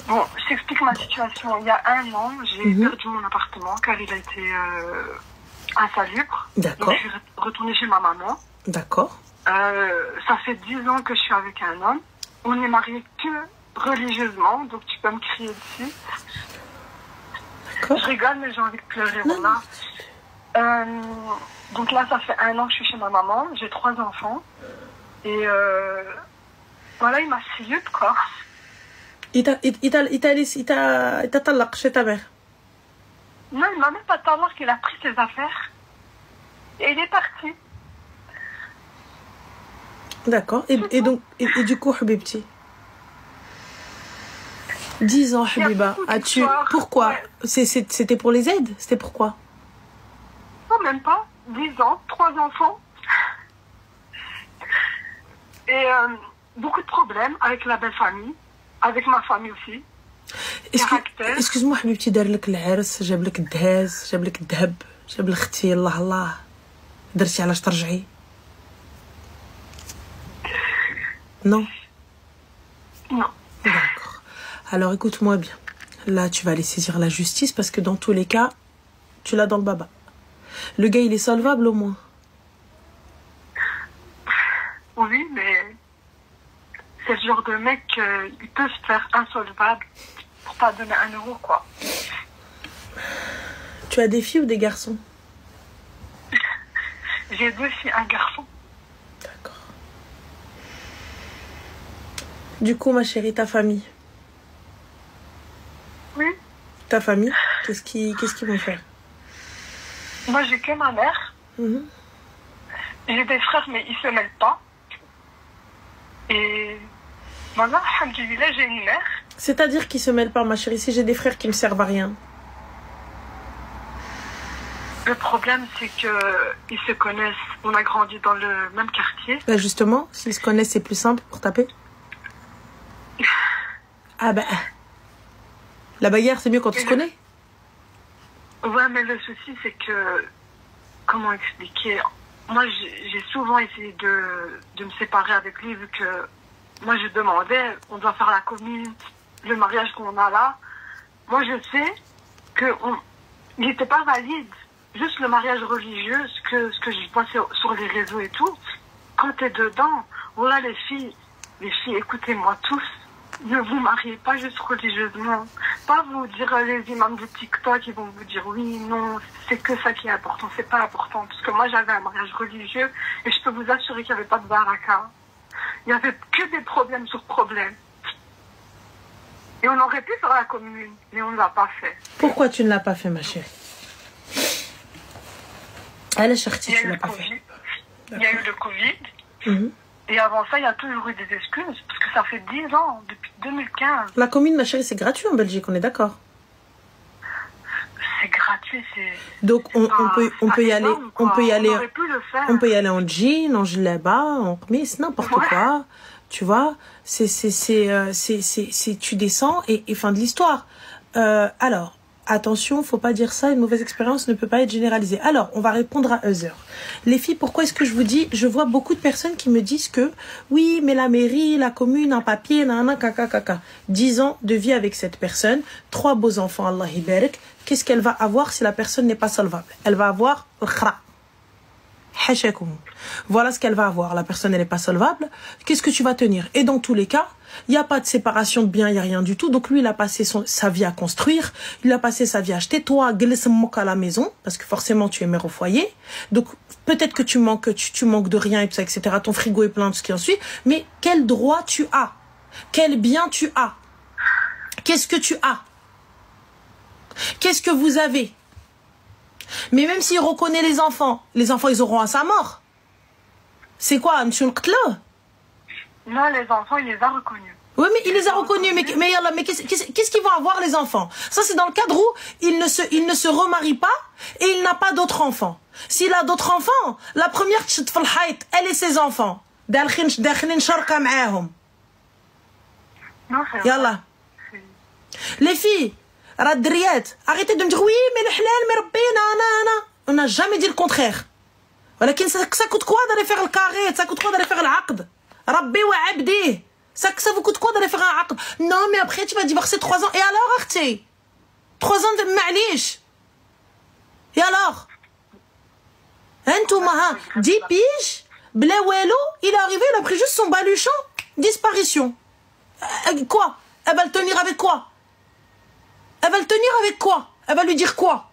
Bon, je t'explique ma situation. Il y a un an, j'ai perdu mon appartement car il a été insalubre. D'accord. Donc, je suis retournée chez ma maman. D'accord. Ça fait 10 ans que je suis avec un homme. On n'est mariés que religieusement, donc tu peux me crier dessus. D'accord. Je rigole, mais j'ai envie de pleurer, voilà. Donc là, ça fait un an que je suis chez ma maman. J'ai 3 enfants. Et voilà, il m'a scié, quoi. Il t'a talaq chez ta mère. Non, il m'a même pas talaq, qu'il a pris ses affaires. Et il est parti. D'accord. Et donc, et du coup, Habibti, 10 ans, Habiba, as-tu... Pourquoi? Ouais. C'était pour les aides? C'était pourquoi? Non, même pas. 10 ans, 3 enfants. Et beaucoup de problèmes avec la belle famille, avec ma famille aussi. Excuse-moi, Habibti, دار لك العرس، جاب لك الدهاز، جاب لك الذهب، جاب لختي الله الله، درتي علاش ترجعي؟ Non. Non. D'accord. Alors écoute-moi bien. Là, tu vas aller saisir la justice parce que dans tous les cas, tu l'as dans le baba. Le gars, il est solvable au moins. Oui, mais c'est le genre de mec, il peut se faire insolvable pour pas donner 1 euro, quoi. Tu as des filles ou des garçons? J'ai 2 filles, 1 garçon. D'accord. Du coup, ma chérie, ta famille? Oui. Ta famille, qu'est-ce qu'ils vont faire? Moi, j'ai que ma mère. J'ai des frères, mais ils se mêlent pas. Et maintenant, alhamdoulilah, j'ai une mère. C'est-à-dire qu'ils se mêlent pas, ma chérie. Si j'ai des frères qui me servent à rien. Le problème, c'est qu'ils se connaissent. On a grandi dans le même quartier. Bah justement, s'ils se connaissent, c'est plus simple pour taper. Ah bah... La bagarre, c'est mieux quand on se connaît. Ouais, mais le souci, c'est que... Comment expliquer? Moi, j'ai souvent essayé de me séparer avec lui, vu que... Moi, je demandais, on doit faire la commune, le mariage qu'on a là. Moi, je sais qu'il n'était pas valide. Juste le mariage religieux, ce que je vois sur les réseaux et tout. Quand tu es dedans, voilà les filles, écoutez-moi tous. Ne vous mariez pas juste religieusement. Pas vous dire les imams de TikTok, ils vont vous dire oui, non, c'est que ça qui est important. C'est pas important. Parce que moi, j'avais un mariage religieux et je peux vous assurer qu'il n'y avait pas de baraka. Il n'y avait que des problèmes sur problèmes. Et on aurait pu faire la commune, mais on ne l'a pas fait. Pourquoi tu ne l'as pas fait, ma chérie? Elle est chartie, tu ne l'as pas fait. Il y a eu le Covid. Et avant ça, il y a toujours eu des excuses, parce que ça fait 10 ans, depuis 2015. La commune, ma chérie, c'est gratuit en Belgique, on est d'accord? C'est gratuit, c'est... Donc, on peut y aller, on peut y aller, on aurait pu le faire. On peut y aller en jean, en djellaba, en remise, n'importe quoi. Tu vois, tu descends et fin de l'histoire. Alors, attention, faut pas dire ça, une mauvaise expérience ne peut pas être généralisée. Alors, on va répondre à Heather. Les filles, pourquoi est-ce que je vous dis, je vois beaucoup de personnes qui me disent que, oui, mais la mairie, la commune, un papier, nanana, caca. 10 ans de vie avec cette personne, 3 beaux enfants, Allah hibarak. Qu'est-ce qu'elle va avoir si la personne n'est pas solvable? Elle va avoir khra. Voilà ce qu'elle va avoir. La personne, elle n'est pas solvable. Qu'est-ce que tu vas tenir? Et dans tous les cas, il n'y a pas de séparation de biens, il n'y a rien du tout. Donc lui, il a passé sa vie à construire. Il a passé sa vie à acheter. Toi, glisse-moque à la maison, parce que forcément, tu es mère au foyer. Donc peut-être que tu manques de rien, et tout ça, etc. Ton frigo est plein de ce qui en suit. Mais quel droit tu as? Quel bien tu as? Qu'est-ce que tu as? Qu'est-ce que vous avez? Mais même s'il reconnaît les enfants, ils auront à sa mort. C'est quoi, M. Nqtla? Non, les enfants, il les a reconnus. Oui, mais il les a reconnus. Mais qu'est-ce qu'ils vont avoir, les enfants? Ça, c'est dans le cadre où il ne se remarie pas et il n'a pas d'autres enfants. S'il a d'autres enfants, la première, elle et ses enfants. Non, c'est Yallah. Les filles, arrêtez de me dire oui, mais le halal, mais rabbina, on n'a jamais dit le contraire. ولكن ça coûte quoi d'aller faire le carré? Ça coûte quoi d'aller faire l'aqd? Rabbi wa abdi. Ça vous coûte quoi d'aller faire un aqd? Non, mais après, tu vas divorcer 3 ans. Et alors, Arti? 3 ans de ma'lish. Et alors? Entouma, 10 piges, Blawelo, il est arrivé, il a pris juste son baluchon, disparition. Quoi? Elle va le tenir avec quoi? Elle va le tenir avec quoi? Elle va lui dire quoi?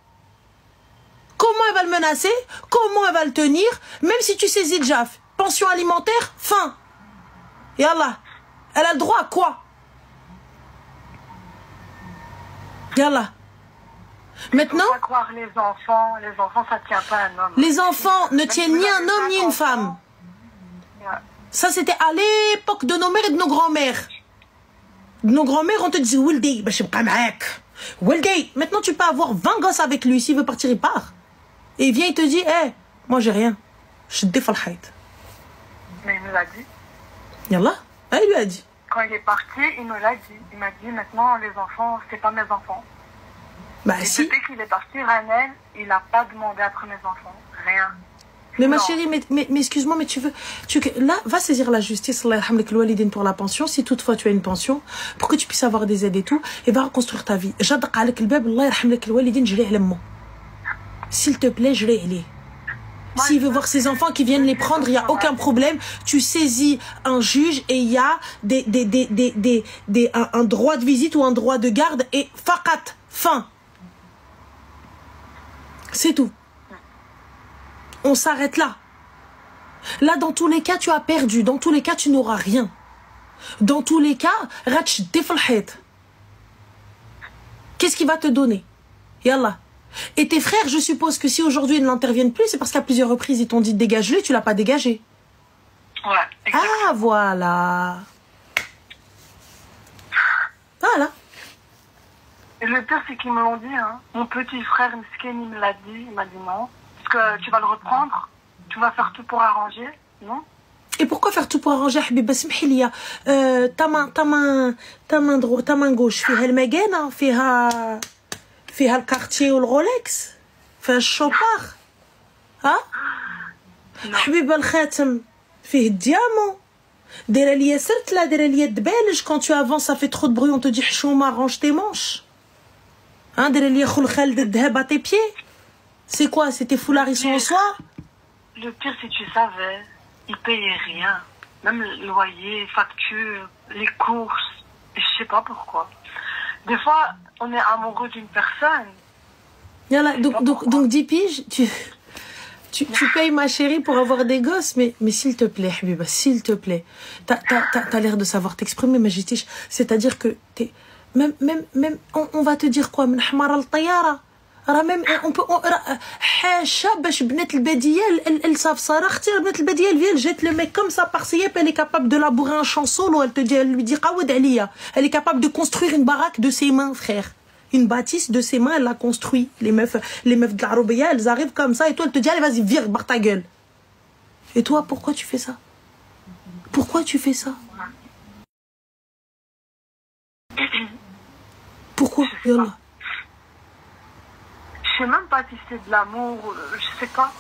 Comment elle va le menacer? Comment elle va le tenir? Même si tu saisis le JAF, pension alimentaire, fin. Et Allah, elle a le droit à quoi? Yallah. Maintenant, faut pas croire les enfants ça tient pas un homme. Les enfants ne tiennent ni un homme ni une femme. Ça c'était à l'époque de nos mères et de nos grands-mères. De nos grands-mères, on te disait Wildi, bah je suis pas mec. Wildi, maintenant tu peux avoir 20 gosses avec lui, s'il veut partir il part. Et il vient, il te dit, moi j'ai rien. Je te défends le haït. Mais il me l'a dit. Yallah, il lui a dit. Quand il est parti, il me l'a dit. Il m'a dit, maintenant les enfants, c'est pas mes enfants. Bah et si. depuis qu'il est parti, Ranel, il n'a pas demandé après mes enfants. Rien. Mais ma Non. chérie, mais excuse-moi, mais là, va saisir la justice, Allah yarhamlik al-walidin, pour la pension, si toutefois tu as une pension, pour que tu puisses avoir des aides et tout, et va reconstruire ta vie. J'adq alek al-bab, Allah yarhamlik al-walidin, je l'ai alammo. S'il te plaît, je l'ai ailé. S'il veut voir ses enfants qui viennent les prendre, il n'y a aucun problème. Tu saisis un juge et il y a un droit de visite ou un droit de garde et faqat, fin. C'est tout. On s'arrête là. Là, dans tous les cas, tu as perdu. Dans tous les cas, tu n'auras rien. Dans tous les cas, ratch defalhet. Qu'est-ce qu'il va te donner? Yallah. Et tes frères, je suppose que si aujourd'hui ils n'interviennent plus, c'est parce qu'à plusieurs reprises, ils t'ont dit dégage-le, tu l'as pas dégagé. Ouais, exactement. Ah, voilà. Voilà. Et le pire, c'est qu'ils me l'ont dit, hein. Mon petit frère, Miskin, il me l'a dit. Il m'a dit non. Parce que tu vas le reprendre. Tu vas faire tout pour arranger. Non? Et pourquoi faire tout pour arranger, Habiba? Smhilia, ta main gauche, فيها المجانة, فيها الكارتيه والرولكس, فيها الشوبار. ها؟ حبيبة الخاتم فيه الديامون. دايره ليا سرتله, دايره ليا الدبالج. Quand tu avances, ça fait trop de bruit, on te dit حشومة, range tes manches. Hein, دايره ليا خلخال الذهب à tes pieds. C'est quoi? C'est tes foulards, ils sont en soie? Le pire, si tu savais, ils payaient rien. Même le loyer, factures, les courses. Et je sais pas pourquoi. Des fois, on est amoureux d'une personne. Yallah, donc 10 piges, tu payes ma chérie pour avoir des gosses, mais s'il te plaît, Habiba, s'il te plaît. T'as l'air de savoir t'exprimer, Majitish. C'est-à-dire que même, on va te dire quoi? من حمار الطيارة. On peut حاشا باش بنات الباديه الصافصاره اختي بنات الباديه الفيل جات le mec comme ça par سياب, elle est capable de labourer un champ solo, elle lui dit قاود عليا, elle est capable de construire une baraque de ses mains, frère, une bâtisse de ses mains, elle l'a construit. Les meufs de l'Arabia, elles arrivent comme ça et toi elle te dit allez vas-y vire, barre ta gueule. Et toi pourquoi tu fais ça? Pourquoi tu fais ça? Pourquoi? Yallah. Je sais même pas si c'est de l'amour, je sais pas.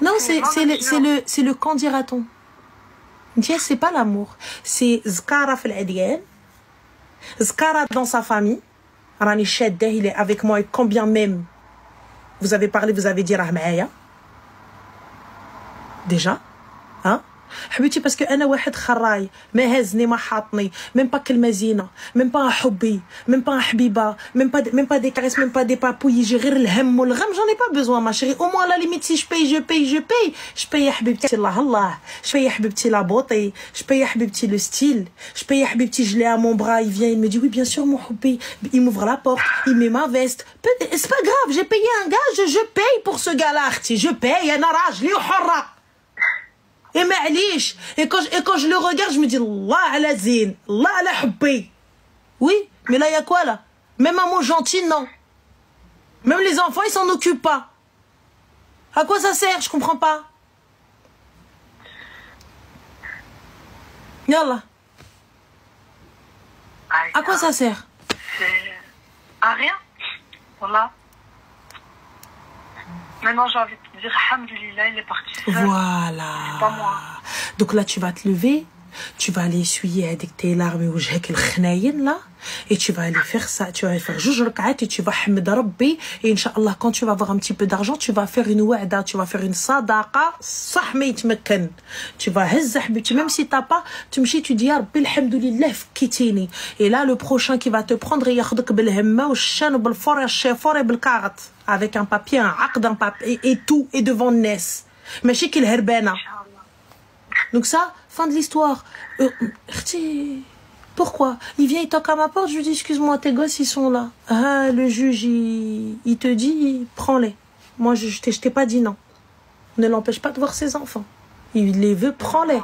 Non, c'est le quand dira-t-on. Dieu, c'est pas l'amour. C'est Zkara fil adyan. Zkara dans sa famille. Rani Shaddah, il est avec moi et combien même vous avez parlé, vous avez dit Rahmaya. Déjà, hein? حبيبتي باسكو انا واحد خراي ما هزني ما حاطني même pas كلمه زينه, même pas un حبي, même pas un حبيبه, même pas des caresses, même pas des papouilles, j'ai غير الهم والغم, j'en ai pas besoin ma chérie. Au moins à la limite si je paye يا حبيبتي الله je paye يا حبيبتي la beauté, je paye يا حبيبتي le style, je paye يا حبيبتي je l'ai à mon bras, il vient, il me dit oui bien sûr mon حبي, il m'ouvre la porte, il met ma veste, c'est pas grave, j'ai payé un gars, je paye pour ce gars là, je paye, انا راجلي وحره. Et معليش, et quand je le regarde, je me dis Allah ala zin, Allah ala hubbi. Oui, mais là il y a quoi là? Même un mot gentil, non. Même les enfants, ils s'en occupent pas. À quoi ça sert? Je comprends pas. Yallah. À quoi ça sert? C'est à rien. Voilà. Maintenant, j'ai envie de te dire, alhamdoulilah, il est parti seul. Voilà. C'est pas moi. Donc là, tu vas te lever, tu vas aller essuyer avec tes larmes et وجهك الخناين là, et tu vas aller faire ça, tu vas aller faire جوج ركعات et tu vas حمد ربي, et Inch'Allah quand tu vas avoir un petit peu d'argent, tu vas faire une wa'da, tu vas faire une sadaqa, صح ما يتمكن, tu vas هز حبيبتي, même si t'as pas, تمشي tu dis يا ربي الحمد لله فكيتيني, et là le prochain qui va te prendre ياخذك بالهمه والشان وبالفور الشيفور بالكاغط, avec un papier, un عقد, un papier et tout, et devant Ness, ماشي كي الهربانه. Donc ça, fin de l'histoire. Pourquoi? Il vient, il toque à ma porte, je lui dis, excuse-moi, tes gosses, ils sont là. Ah, le juge, il te dit, prends-les. Moi, je t'ai pas dit non. Ne l'empêche pas de voir ses enfants. Il les veut, prends-les.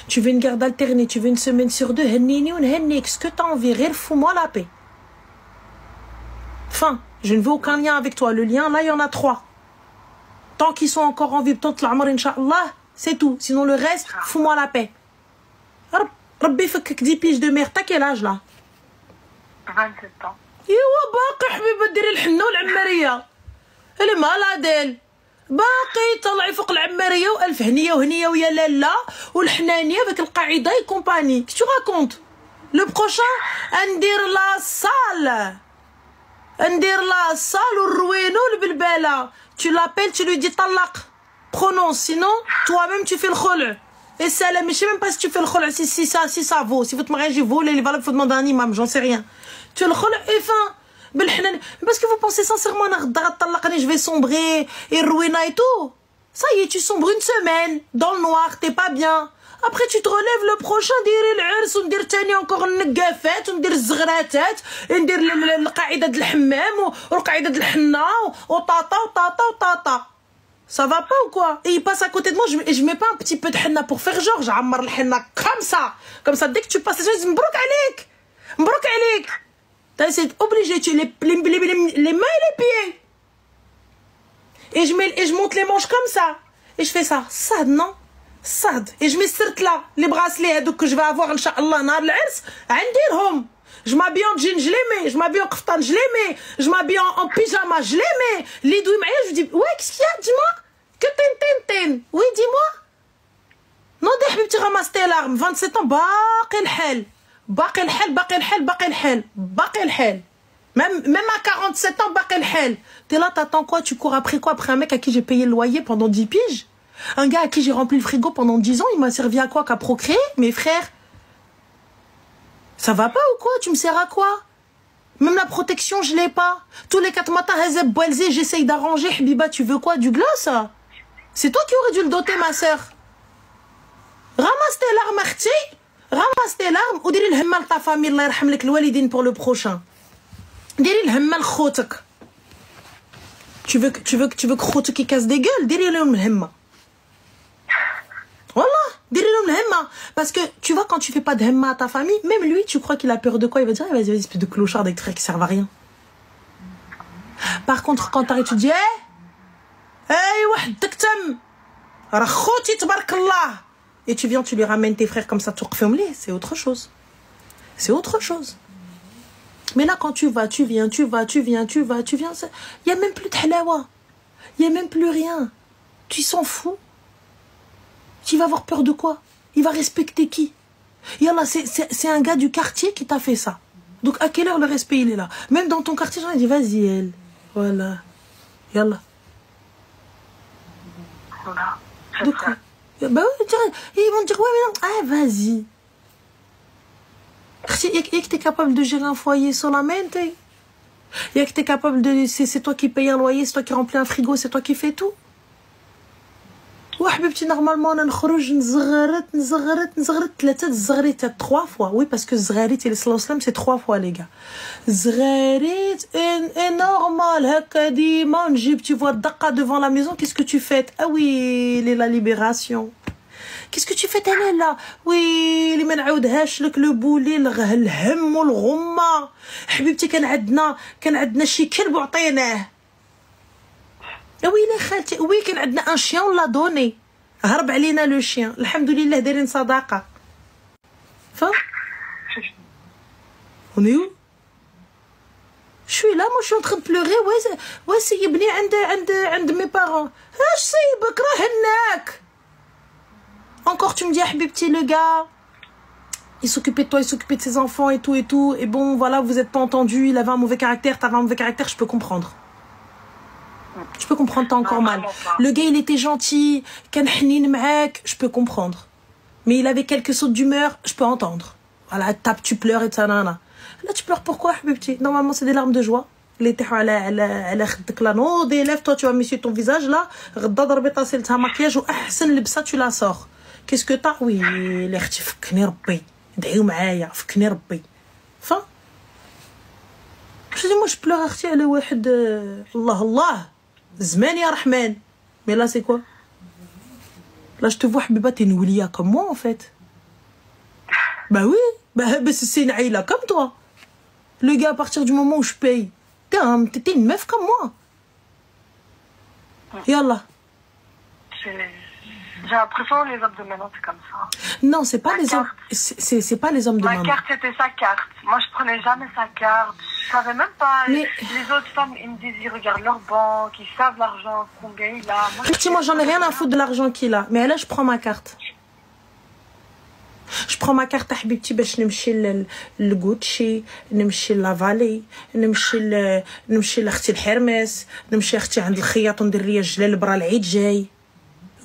Tu veux une garde alternée, tu veux une semaine sur deux, hennini ou hennik, ce que t'as envie, fous-moi la paix. Fin, je ne veux aucun lien avec toi. Le lien, là, il y en a 3. Tant qu'ils sont encore en vie, tant l'amr, Inch'Allah, c'est tout. Sinon, le reste, fous-moi la paix. Rabbi fakk 10 piges de merde. T'as quel âge là? 27 ans. ايوا باقي حبيبه ديري الحنه والعماريه. اللي مالاديل باقي طلعي فوق العماريه والف هنيه وهنيه ويا لاله والحنانيه بك القاعده اي كومباني. كي راكونت لو بروشان ندير لا صال والروينو والبلباله. Tu l'appelles, tu lui dis طلق. Prononce, sinon toi-même tu fais le khol'. Et salam, je sais même pas si tu fais le khol', si ça vaut. Si votre mariage est volé, il faut demander à un imam, j'en sais rien. Tu fais le khol' et fin. Parce que vous pensez sincèrement, je vais sombrer et ruiner et tout. Ça y est, tu sombres une semaine dans le noir, t'es pas bien. Après tu te relèves le prochain, dire العرس وندير تاني encore النقافات وندير الزغراتات وندير القاعده د الحمام والقاعده د الحنه وطاطا. Ça va pas ou quoi? Et il passe à côté de moi, je mets pas un petit peu de henna pour faire genre, j'ammar le henna comme ça, dès que tu passes, les gens disent mbrouk alik. C'est obligé, tu les mains et les pieds. Et je monte les manches comme ça. Et je fais ça, sad, non? Sad. Et je mets là, les bracelets que je vais avoir, Inch'Allah, nar l'ars, عنديرهم. Je m'habille en jean, je les mets. Je m'habille en kaftan, je les mets. Je m'habille en pyjama, je les mets. Les douilles, je lui dis, ouais, qu'est-ce qu'il y a? Dis-moi. Que ten. Oui, dis-moi. Non, des habibti, ramasse tes larmes. 27 ans, باقي الحال. Même à 47 ans, باقي الحال. T'es là, t'attends quoi? Tu cours après quoi? Après un mec à qui j'ai payé le loyer pendant 10 piges? Un gars à qui j'ai rempli le frigo pendant 10 ans, il m'a servi à quoi? Qu'à procréer? Mes frères? Ça va pas ou quoi? Tu me sers à quoi? Même la protection, je l'ai pas. Tous les 4 matins, j'essaye d'arranger. Habiba, tu veux quoi? Du glace? C'est toi qui aurais dû le doter, ma sœur. Ramasse tes larmes, Arti. Ramasse tes larmes. Ou diri l'hemma ta famille, Allah yarham lek l'walidin pour le prochain. Diri l'hemma l'khotek. Tu veux que khotek qui casse des gueules? Diri l'hemma. Wallah, dis-le l'hemma. Parce que tu vois, quand tu fais pas de hemma à ta famille, même lui, tu crois qu'il a peur de quoi? Il va dire, vas-y, espèce de clochard avec des frères qui servent à rien. Par contre, quand t'arrives, tu dis, et tu viens, tu lui ramènes tes frères comme ça, tu refais c'est autre chose. C'est autre chose. Mais là, quand tu viens, il y a même plus de halawa. Il y a même plus rien. Tu s'en fous. Tu vas avoir peur de quoi? Il va respecter qui? Yallah, c'est un gars du quartier qui t'a fait ça. Donc à quelle heure le respect il est là? Même dans ton quartier, j'en ai dit vas-y elle. Voilà. Yallah. Voilà. Donc, bah oui, ils vont dire ouais mais non. Ah vas-y. Et que t'es capable de gérer un foyer solamente. Et que t'es capable de... C'est toi qui paye un loyer, c'est toi qui remplis un frigo, c'est toi qui fais tout. وحبيبتي نورمالمون انا نخرج نزغرت 3 fois. Oui parce que زغاريت الاسلام c'est 3 fois les gars. زغاريت et normal هكا ديما نجيب tu vois الدقه devant la maison. Qu'est-ce que tu fais? Ah oui, la libération. Qu'est-ce que tu fais انا là? Oui اللي ما نعاودهاش لك لو بولي الهم والغمه. حبيبتي كان عندنا شي كلب وعطيناه. Oui les خالتي oui كان عندنا un chien on l'a donné. هرب علينا le chien. الحمد لله دايرين صداقة. On est où? Je suis là, moi je suis en train de pleurer. Ouais سيبني عند mes parents. اش سيبك راه هناك. Encore tu me dis حبيبتي le gars il s'occupait de toi, il s'occupait de ses enfants et tout, et bon, voilà, vous êtes pas entendus, il avait un mauvais caractère, t'avais un mauvais caractère, je peux comprendre. Je peux comprendre, t'as encore mal. Le gars, il était gentil, كان حنين معاك, je peux comprendre. Mais il avait quelques sautes d'humeur, je peux entendre. Voilà, tape, tu pleures et ça, nana. Là, tu pleures pourquoi, habibti? Normalement, c'est des larmes de joie. Les تحوا على خدك لا نوضي, lève-toi, tu vas m'essuyer ton visage là, غدا ضربي طاسيلتها maquillage واحسن لبسه, tu la sors. Qu'est-ce que t'as? Oui, اللي اختي فكني ربي, دعيو معايا, فكني ربي. Fin. Je dis, moi, je pleure اختي على واحد, الله الله, زمان يا رحمن. Mais là, c'est quoi? Là, je te vois, Habiba, t'es une oulia comme moi, en fait. Bah oui, bah c'est une aïla comme toi. Le gars, à partir du moment où je paye, t'es une meuf comme moi. Yallah. J'ai l'impression que les hommes de maintenant, c'est comme ça. Non, c'est pas les hommes. C'est pas les hommes de maintenant. Ma carte, c'était sa carte. Moi, je prenais jamais sa carte. Je savais même pas. Mais... Les autres femmes, ils me disent, ils regardent leur banque, ils savent l'argent, combien il a. Moi, j'en ai rien à foutre de l'argent qu'il a. Mais là, je prends ma carte. Je prends ma carte à Habibti باش نمشي للغوتشي, نمشي لافالي, نمشي لاختي الحرمس, نمشي اختي عند الخياط وندير ليا الجلال برا العيد جاي.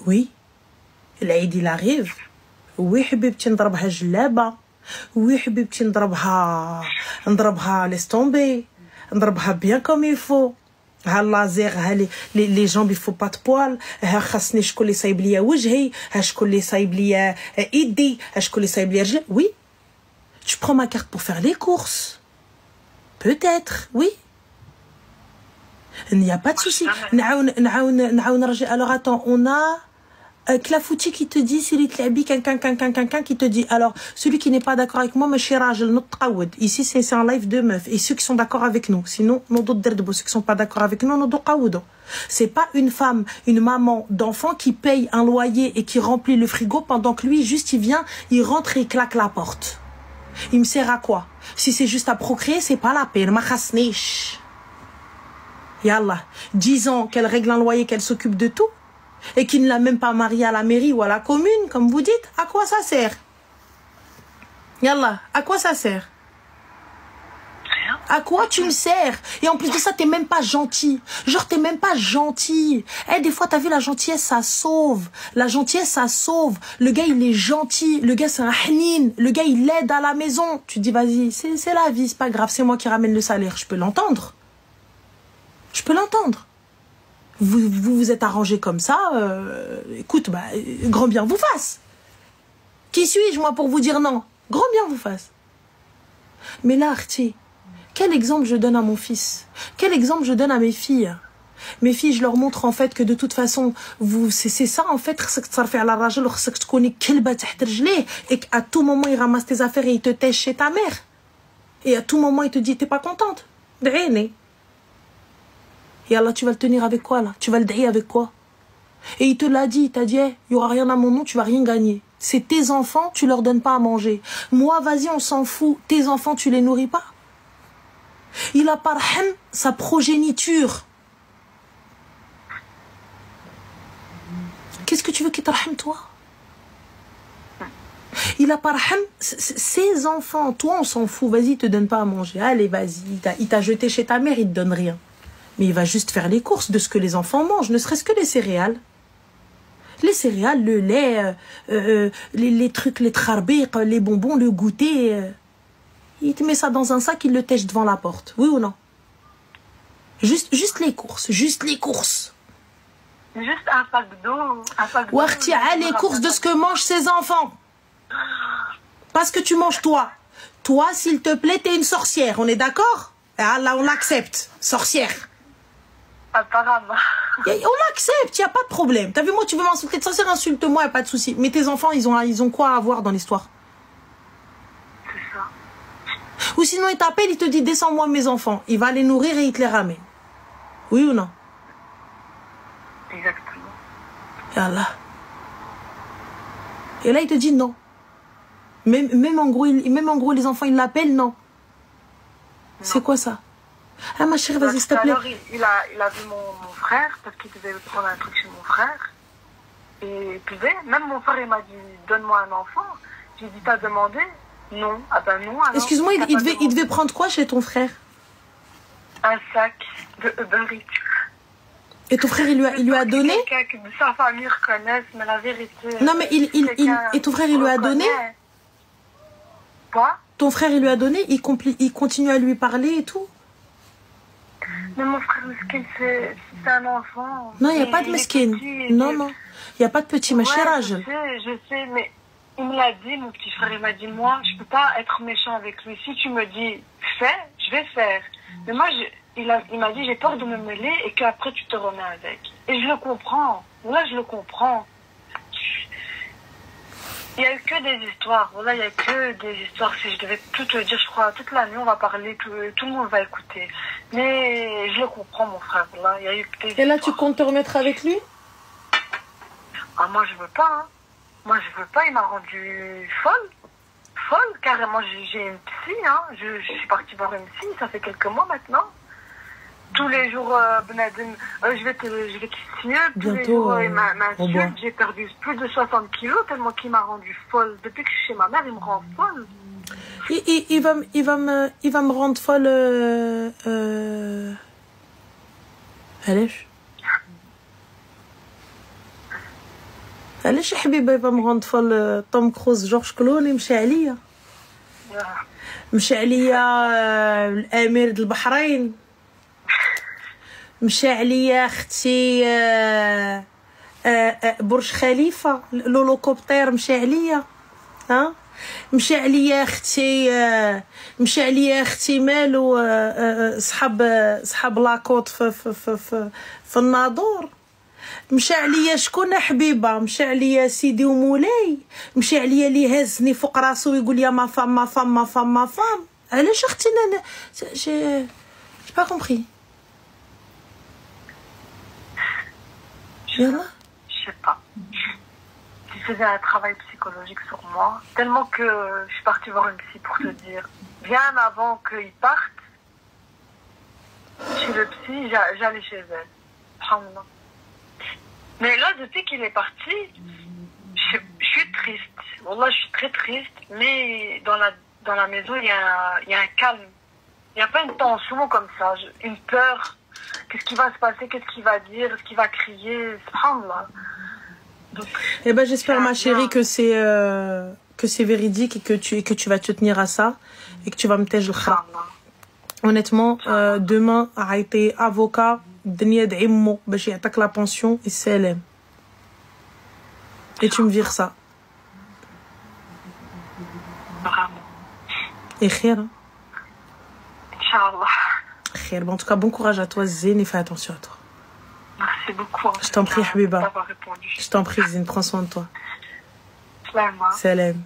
وي العيد il arrive. وي حبيبتي نضربها جلابه, وي حبيبتي نضربها ليستومبي, نضربها bien comme il faut. ها اللازير, ها لي جامب يفو با تبوال, ها خاصني شكون اللي صايب ليا وجهي, ها شكون اللي صايب ليا ايدي, ها شكون اللي صايب ليا رجلي. Oui, tu prends ma carte pour faire les courses. Peut-être, oui. Il n'y a pas de souci. نعاون نرجع. Alors attends, on a Clafouti qui te dit, Siri Tlabi, quelqu'un qui te dit, alors, celui qui n'est pas d'accord avec moi, ici, c'est un live de meufs. Et ceux qui sont d'accord avec nous, sinon, ceux qui sont pas d'accord avec nous, c'est pas une femme, une maman d'enfant qui paye un loyer et qui remplit le frigo pendant que lui, juste, il vient, il rentre et il claque la porte. Il me sert à quoi? Si c'est juste à procréer, c'est pas la peine. Ma khasnish. Yallah. 10 ans qu'elle règle un loyer, qu'elle s'occupe de tout. Et qui ne l'a même pas marié à la mairie ou à la commune, comme vous dites, à quoi ça sert? Yallah, à quoi ça sert? À quoi tu me sers? Et en plus de ça, t'es même pas gentil. Genre, t'es même pas gentil. Eh, des fois, t'as vu, la gentillesse, ça sauve. La gentillesse, ça sauve. Le gars, il est gentil. Le gars, c'est un hnin. Le gars, il aide à la maison. Tu te dis, vas-y, c'est la vie, c'est pas grave. C'est moi qui ramène le salaire. Je peux l'entendre. Je peux l'entendre. Vous êtes arrangé comme ça, écoute, bah, grand bien vous fasse. Qui suis-je, moi, pour vous dire non? Grand bien vous fasse. Mais là, Arti, quel exemple je donne à mon fils? Quel exemple je donne à mes filles? Mes filles, je leur montre en fait que de toute façon, c'est ça en fait, et qu'à tout moment, il ramasse tes affaires et il te tèche chez ta mère. Et à tout moment, il te dit, t'es pas contente? Drainez. Et Allah, tu vas le tenir avec quoi, là? Tu vas le dailler avec quoi? Et il te l'a dit, il t'a dit, il y aura rien à mon nom, tu vas rien gagner. C'est tes enfants, tu leur donnes pas à manger. Moi, vas-y, on s'en fout. Tes enfants, tu les nourris pas. Il a parham sa progéniture. Qu'est-ce que tu veux qu'il t'arham, toi? Il a parham ses enfants. Toi, on s'en fout. Vas-y, il te donne pas à manger. Allez, vas-y. Il t'a jeté chez ta mère, il te donne rien. Mais il va juste faire les courses de ce que les enfants mangent, ne serait-ce que les céréales. Les céréales, le lait, les trucs, les trarbiq, les bonbons, le goûter. Il te met ça dans un sac, il le tèche devant la porte. Oui ou non? Juste les courses, juste les courses. Juste un sac d'eau. Wartia, les courses de ce que mangent ses enfants. Parce que tu manges toi. Toi, s'il te plaît, t'es une sorcière, on est d'accord? Ah là, on l'accepte, sorcière. Apparemment. On l'accepte, il n'y a pas de problème. T'as vu, moi, tu veux m'insulter de sorcière, insulte-moi, il n'y a pas de souci. Mais tes enfants, ils ont quoi à voir dans l'histoire? C'est ça. Ou sinon, il t'appelle, il te dit, descends-moi mes enfants. Il va les nourrir et il te les ramène. Oui ou non? Exactement. Yallah. Et là, il te dit non. Même en gros, les enfants, ils l'appellent, non. C'est quoi ça? Ah ma chérie, vas-y, s'il te plaît. Alors, il a vu mon frère, parce qu'il devait prendre un truc chez mon frère. Et puis même mon frère, il m'a dit, donne-moi un enfant. J'ai dit, t'as demandé? Non. Ah ben non, alors. Excuse-moi, il devait prendre quoi chez ton frère? Un sac de Uber Eats. Et ton frère, il lui a donné? Quelqu'un que sa famille reconnaisse, mais la vérité... Non, mais et ton frère, il lui a donné? Quoi? Ton frère, il lui a donné? Il continue à lui parler et tout? Mais mon frère Meskin, c'est un enfant. Non, il n'y a pas de Meskin. Non, non. Il n'y a pas de petit machérage. Je sais, mais il me l'a dit, mon petit frère. Il m'a dit, moi, je peux pas être méchant avec lui. Si tu me dis, fais, je vais faire. Mais moi, il m'a dit, j'ai peur de me mêler et qu'après, tu te remets avec. Et je le comprends. Là, je le comprends. Il n'y a eu que des histoires. Voilà, il n'y a que des histoires. Si je devais tout te dire, je crois, toute la nuit, on va parler, tout le monde va écouter. Mais je le comprends, mon frère. Là, il y a eu que des histoires. Et là, tu comptes te remettre avec lui? Ah, moi, je veux pas. Hein. Moi, je veux pas. Il m'a rendue folle. Folle, carrément. J'ai une psy. Hein. Je suis partie voir une psy. Ça fait quelques mois maintenant. Tous les jours, Benadim, je vais te signer. Tous les jours, il m'insulte. J'ai perdu plus de 60 kilos tellement qu'il m'a rendue folle. Depuis que je suis chez ma mère, il me rend folle. Il va me rendre folle. علاش يا حبيبي يبقى مغوند فول توم كروز جورج كلوني مشى عليا الامير د البحرين مشى عليا اختي برج خليفه لولوكوبتير مشى عليا ها مشى عليا اختي مالو صحاب لاكوت في الناظور مشى عليا شكون حبيبه مشى عليا سيدي ومولاي مشى عليا اللي هزني فوق راسو ويقول لي ما فام علاش اختي انا جي با كومبري يلا je sais pas. Tu faisais un travail psychologique sur moi tellement que je suis partie voir une psy pour te dire bien avant qu'il parte chez le psy j'allais chez elle. Alhamdoulilah. Mais là, depuis qu'il est parti, je suis triste. Wallah, je suis très triste. Mais dans la maison, il y a un calme. Il n'y a pas une tension comme ça. Une peur. Qu'est-ce qui va se passer? Qu'est-ce qu'il va dire? Est-ce qu'il va crier? Subhanallah. Eh ben, j'espère, ma chérie, que c'est véridique et que tu vas te tenir à ça. Et que tu vas me tège le khra. Honnêtement, demain, a été avocat. الدنيا دعمو باش يعطيك لا بونسيون السلام et tu me vires ça et خير Inch'Allah. خير. Bon, en tout cas, bon courage à toi Zine et fais attention à toi. Merci beaucoup. Je t'en prie Habiba. D'avoir répondu. Je t'en prie Zine, prends soin de toi. Salam.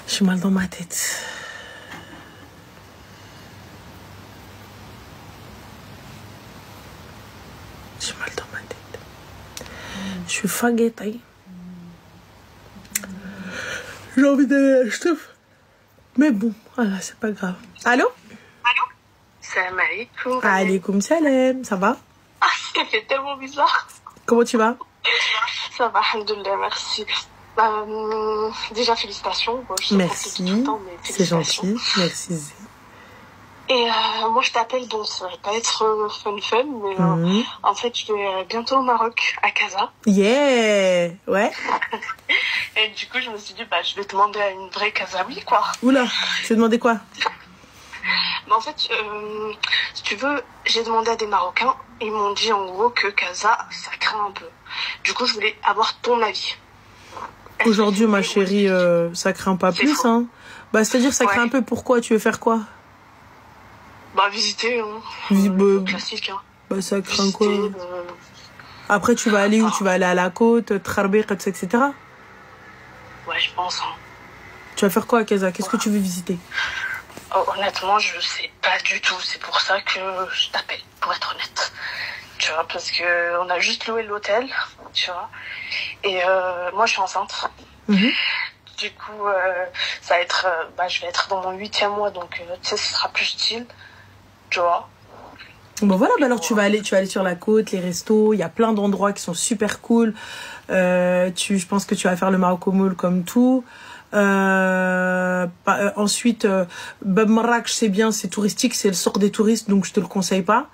J'ai mal dans ma tête. J'ai mal dans ma tête. Je suis faguetée. J'ai envie d'aller à la chauffe. Mais bon, voilà, c'est pas grave. Allô? Salam alaikum. Alaikum salam. Ça va? Ça fait tellement bizarre. Comment tu vas? Ça va, alhamdoulilah, merci. Déjà, félicitations. Bon, merci, tout le temps, mais c'est gentil. Merci. Et moi, je t'appelle, bon, ça va pas être fun, mais en fait, je vais bientôt au Maroc, à Casa. Yeah, ouais. Et du coup, je me suis dit, bah, je vais demander à une vraie Kazaoui, quoi. Oula, tu veux demander quoi? Mais en fait, si tu veux, j'ai demandé à des Marocains, ils m'ont dit en gros que Casa, ça craint un peu. Du coup, je voulais avoir ton avis. Aujourd'hui, ma chérie, ça craint pas plus, faux. Hein. Bah, c'est-à-dire, ça craint un peu. Pourquoi? Tu veux faire quoi? Bah, visiter, hein. Classique, hein. Bah, ça craint visiter, quoi? Après, tu vas aller où? Tu vas aller à la côte, Trarbiq, etc. Ouais, je pense, hein. Tu vas faire quoi à Casa? Qu'est-ce que tu veux visiter? Oh, honnêtement, je sais pas du tout. C'est pour ça que je t'appelle, pour être honnête. Tu vois, parce que on a juste loué l'hôtel, tu vois. Et moi, je suis enceinte. Du coup, ça va être, je vais être dans mon 8e mois, donc tu sais, ce sera plus style, tu vois. Bon voilà, bah alors tu vas aller sur la côte, les restos, il y a plein d'endroits qui sont super cool. Je pense que tu vas faire le Morocco Mall comme tout. Ensuite, Marrakech c'est bien, c'est touristique, c'est le sort des touristes, donc je te le conseille pas.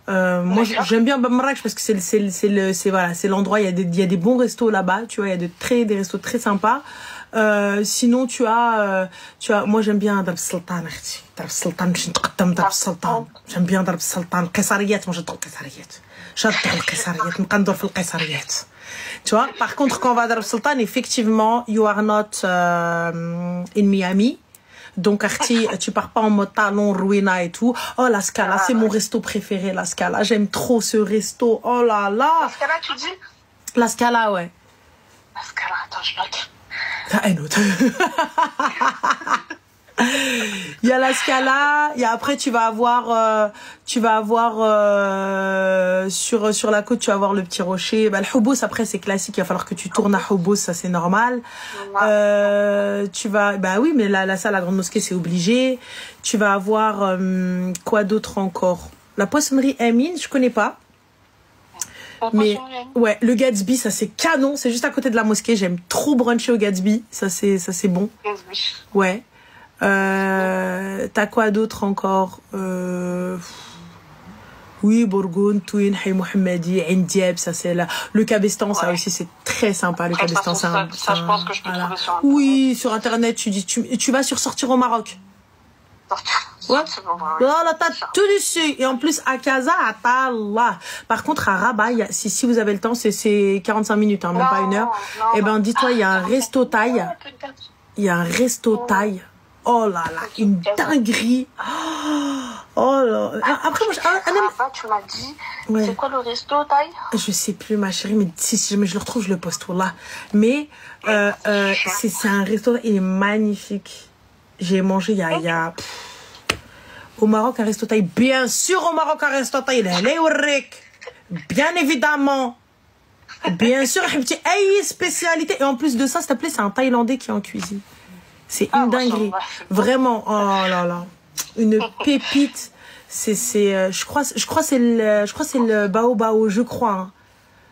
Moi j'aime bien Marrakech parce que c'est l'endroit, il y a des bons restos là-bas, tu vois, il y a des restos très sympas. Sinon tu as moi j'aime bien Darb Sultan. J'aime bien Darb Sultan. Qasariyat, moi j'adore Qasariyat. J'adore le Qasariyat, نقدر في القيصريات. Tu vois, par contre quand on va à Darb Sultan, effectivement you are not in Miami. Donc, Arti, tu pars pas en mode talon, ruina et tout. Oh, la Scala, c'est mon resto préféré, la Scala. J'aime trop ce resto. Oh là là. La Scala, tu dis? La Scala, ouais. La Scala, attends, je note. Ah, une autre. Il y a la Scala, et après tu vas avoir sur la côte tu vas avoir le petit rocher. Bah, le Houbous après c'est classique, il va falloir que tu tournes à Houbous, ça c'est normal. Tu vas bah oui mais la salle la grande mosquée c'est obligé. Tu vas avoir quoi d'autre encore? La poissonnerie Amine, je connais pas. Mais ouais, le Gatsby, ça c'est canon, c'est juste à côté de la mosquée, j'aime trop bruncher au Gatsby, ça c'est bon. Gatsby. Ouais. T'as quoi d'autre encore? Oui, Bourgogne, Touin, Hay Mohammadi, Ain Diab, ça c'est là. Le Cabestan, ça aussi c'est très sympa. Le Cabestan, ça je pense que je peux trouver sur Internet. Oui, sur Internet, tu vas sur Sortir au Maroc. Ouais. Voilà, t'as tout dessus. Et en plus, à Casa, Allah. Par contre, à Rabat, si vous avez le temps, c'est 45 minutes, hein, même pas une heure. Eh ben, dis-toi, il y a un resto thaï. Il y a un resto thaï. Oh là là, une dinguerie. Oh là. Après, moi, tu m'as dit, c'est quoi le resto thaï? Je sais plus, ma chérie, mais si jamais je le retrouve, je le poste, là. Mais, c'est un resto, il est magnifique. J'ai mangé il y a au Maroc un resto thaï. Bien sûr, au Maroc un resto thaï. Bien évidemment. Bien sûr, une petite spécialité. Et en plus de ça, s'il te plaît, c'est un Thaïlandais qui est en cuisine. C'est une dinguerie. Vraiment, oh là là. Une pépite. Je crois c'est le Bao Bao, je crois. Hein.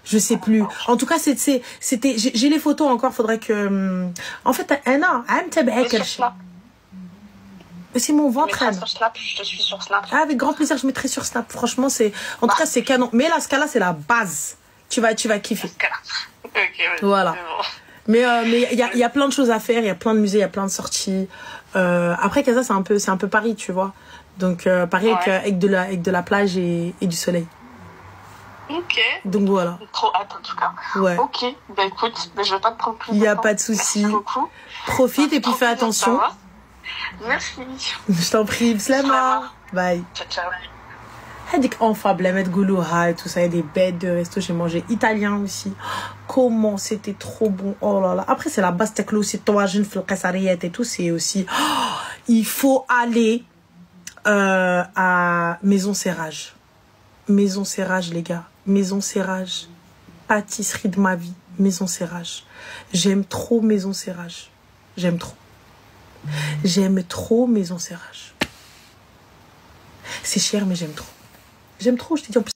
Je sais plus. En tout cas, c'était, j'ai les photos encore, faudrait que, en fait, c'est mon ventre. Je te suis sur Snap. Ah, avec grand plaisir, je mettrai sur Snap. Franchement, en tout cas, c'est canon. Mais la Scala, c'est la base. Tu vas kiffer. Okay, voilà. Mais il y a plein de choses à faire, il y a plein de musées, il y a plein de sorties. Après Casa c'est un peu Paris, tu vois. Donc Paris avec de la plage et du soleil. Ok. Donc voilà. Trop hâte en tout cas. Ouais. Ok. Bah écoute, je vais pas te prendre plus de temps. Il y a pas de souci. Merci beaucoup. Profite et puis fais attention. Merci. Je t'en prie, Slama. Bye. Ciao ciao. Hadik enfin Blamet Goulouha et tout ça, il y a des bêtes de resto, j'ai mangé italien aussi. Comment c'était trop bon. Oh là là. Après c'est la base techlo aussi, Tawajin fil Qasariyat et tout, c'est aussi il faut aller à Maison Serrage. Maison Serrage les gars, Maison Serrage. Pâtisserie de ma vie, Maison Serrage. J'aime trop Maison Serrage. J'aime trop. J'aime trop Maison Serrage. C'est cher mais j'aime trop. J'aime trop, je t'ai dit en plus.